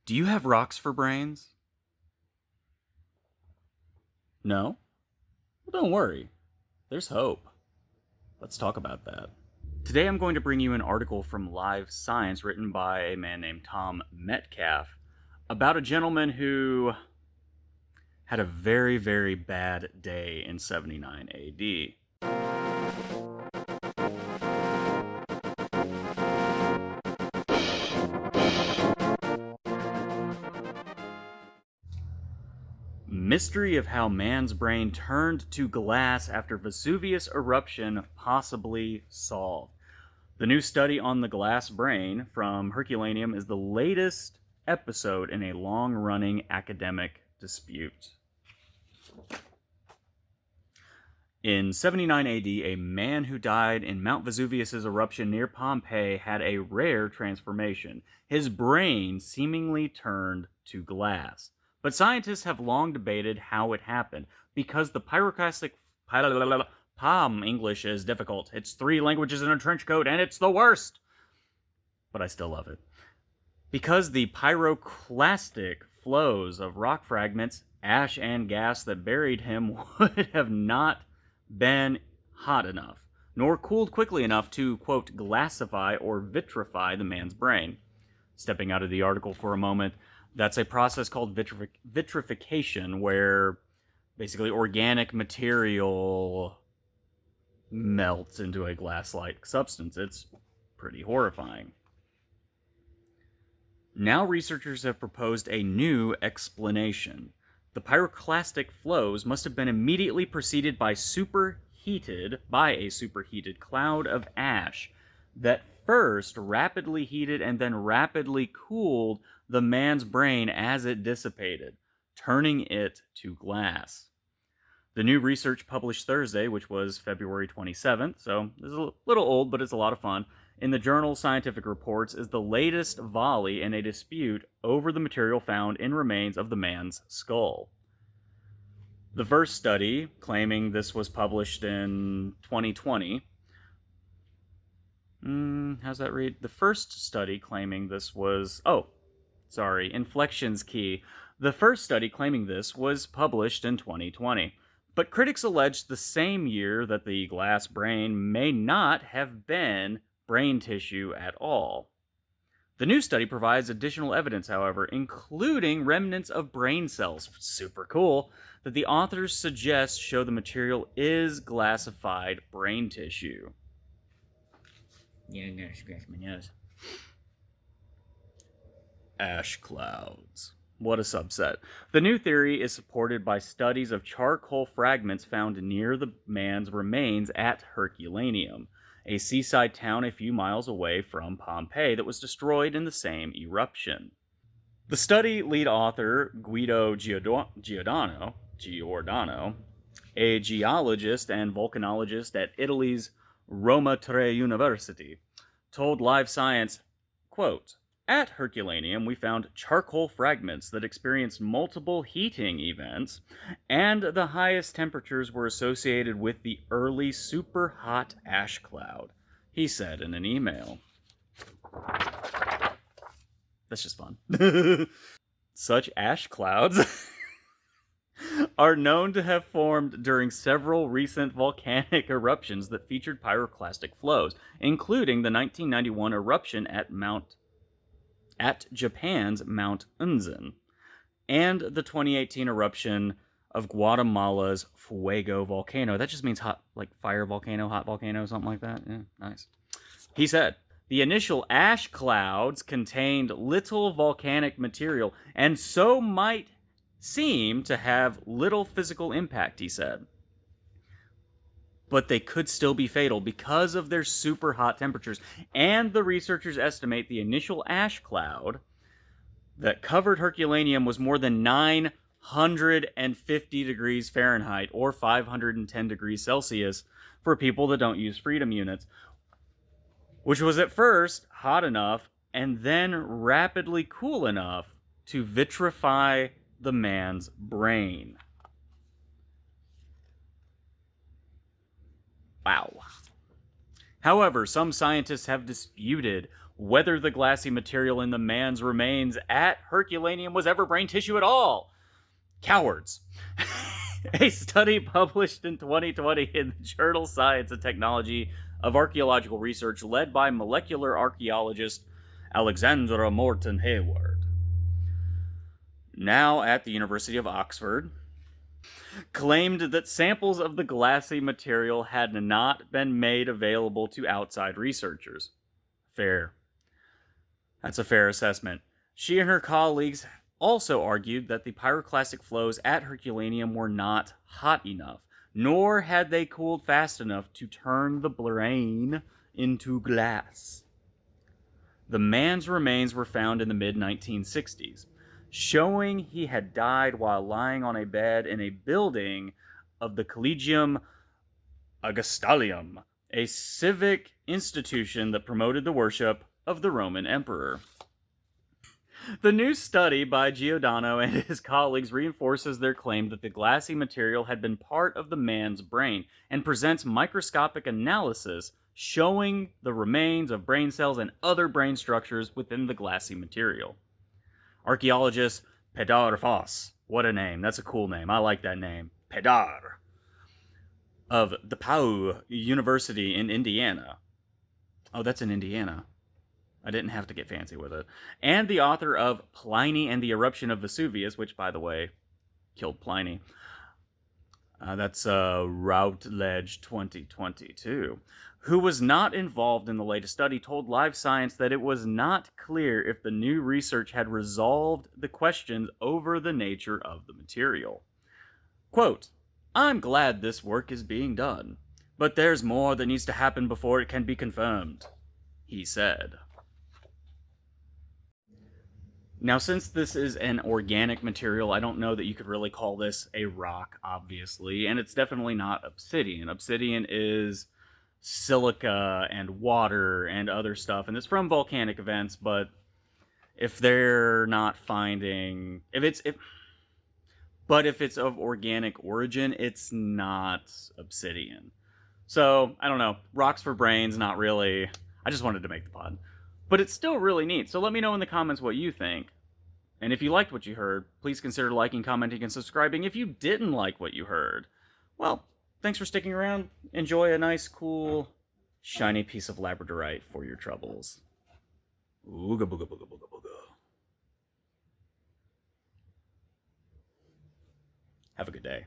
Do you have rocks for brains? No? Well, don't worry. There's hope. Let's talk about that. Today I'm going to bring you an article from Live Science written by a man named Tom Metcalf about a gentleman who had a very, very bad day in 79 AD. Mystery of how man's brain turned to glass after Vesuvius eruption possibly solved. The new study on the glass brain from Herculaneum is the latest episode in a long-running academic dispute. In 79 AD, a man who died in Mount Vesuvius' eruption near Pompeii had a rare transformation. His brain seemingly turned to glass. But scientists have long debated how it happened, because the pyroclastic... English is difficult. It's 3 languages in a trench coat, and it's the worst! But I still love it. Because the pyroclastic flows of rock fragments, ash, and gas that buried him would have not been hot enough, nor cooled quickly enough to, quote, glassify or vitrify the man's brain. Stepping out of the article for a moment, that's a process called vitrification, where basically organic material melts into a glass-like substance. It's pretty horrifying. Now researchers have proposed a new explanation. The pyroclastic flows must have been immediately preceded by a superheated cloud of ash that first rapidly heated and then rapidly cooled the man's brain as it dissipated, turning it to glass. The new research published Thursday, which was February 27th, so this is a little old, but it's a lot of fun, in the journal Scientific Reports, is the latest volley in a dispute over the material found in remains of the man's skull. The first study, claiming this was published in 2020, how's that read? The first study claiming this was... inflection's key. The first study claiming this was published in 2020. But critics alleged the same year that the glass brain may not have been brain tissue at all. The new study provides additional evidence, however, including remnants of brain cells, super cool, that the authors suggest show the material is glassified brain tissue. Yeah, I'm gonna scratch my nose. Ash clouds. What a subset. The new theory is supported by studies of charcoal fragments found near the man's remains at Herculaneum, a seaside town a few miles away from Pompeii that was destroyed in the same eruption. The study lead author, Guido Giordano, a geologist and volcanologist at Italy's Roma Tre University, told Live Science, quote, "At Herculaneum, we found charcoal fragments that experienced multiple heating events, and the highest temperatures were associated with the early super hot ash cloud," he said in an email. That's just fun. Such ash clouds are known to have formed during several recent volcanic eruptions that featured pyroclastic flows, including the 1991 eruption at Japan's Mount Unzen, and the 2018 eruption of Guatemala's Fuego volcano. That just means hot, like fire volcano, hot volcano, something like that. Yeah, nice. He said, "The initial ash clouds contained little volcanic material, and so might seem to have little physical impact," he said. But they could still be fatal because of their super hot temperatures. And the researchers estimate the initial ash cloud that covered Herculaneum was more than 950 degrees Fahrenheit or 510 degrees Celsius for people that don't use freedom units, which was at first hot enough and then rapidly cool enough to vitrify the man's brain. Wow. However, some scientists have disputed whether the glassy material in the man's remains at Herculaneum was ever brain tissue at all. Cowards. A study published in 2020 in the journal Science and Technology of Archaeological Research, led by molecular archaeologist Alexandra Morton Hayward, now at the University of Oxford, claimed that samples of the glassy material had not been made available to outside researchers. Fair. That's a fair assessment. She and her colleagues also argued that the pyroclastic flows at Herculaneum were not hot enough, nor had they cooled fast enough to turn the brain into glass. The man's remains were found in the mid-1960s, showing he had died while lying on a bed in a building of the Collegium Augustalium, a civic institution that promoted the worship of the Roman emperor. The new study by Giordano and his colleagues reinforces their claim that the glassy material had been part of the man's brain and presents microscopic analysis showing the remains of brain cells and other brain structures within the glassy material. Archaeologist Pedar Foss, what a name, that's a cool name, I like that name, Pedar, of DePauw University in Indiana. Oh, that's in Indiana. I didn't have to get fancy with it. And the author of Pliny and the Eruption of Vesuvius, which, by the way, killed Pliny. That's Routledge 2022. Who was not involved in the latest study, told Live Science that it was not clear if the new research had resolved the questions over the nature of the material. Quote, "I'm glad this work is being done, but there's more that needs to happen before it can be confirmed," he said. Now, since this is an organic material, I don't know that you could really call this a rock, obviously, and it's definitely not obsidian. Obsidian is silica and water and other stuff, and it's from volcanic events, but if they're not finding... If it's of organic origin, it's not obsidian. So, I don't know. Rocks for brains, not really. I just wanted to make the pun. But it's still really neat, so let me know in the comments what you think. And if you liked what you heard, please consider liking, commenting, and subscribing. If you didn't like what you heard, well, thanks for sticking around. Enjoy a nice, cool, shiny piece of labradorite for your troubles. Ooga booga booga booga booga. Have a good day.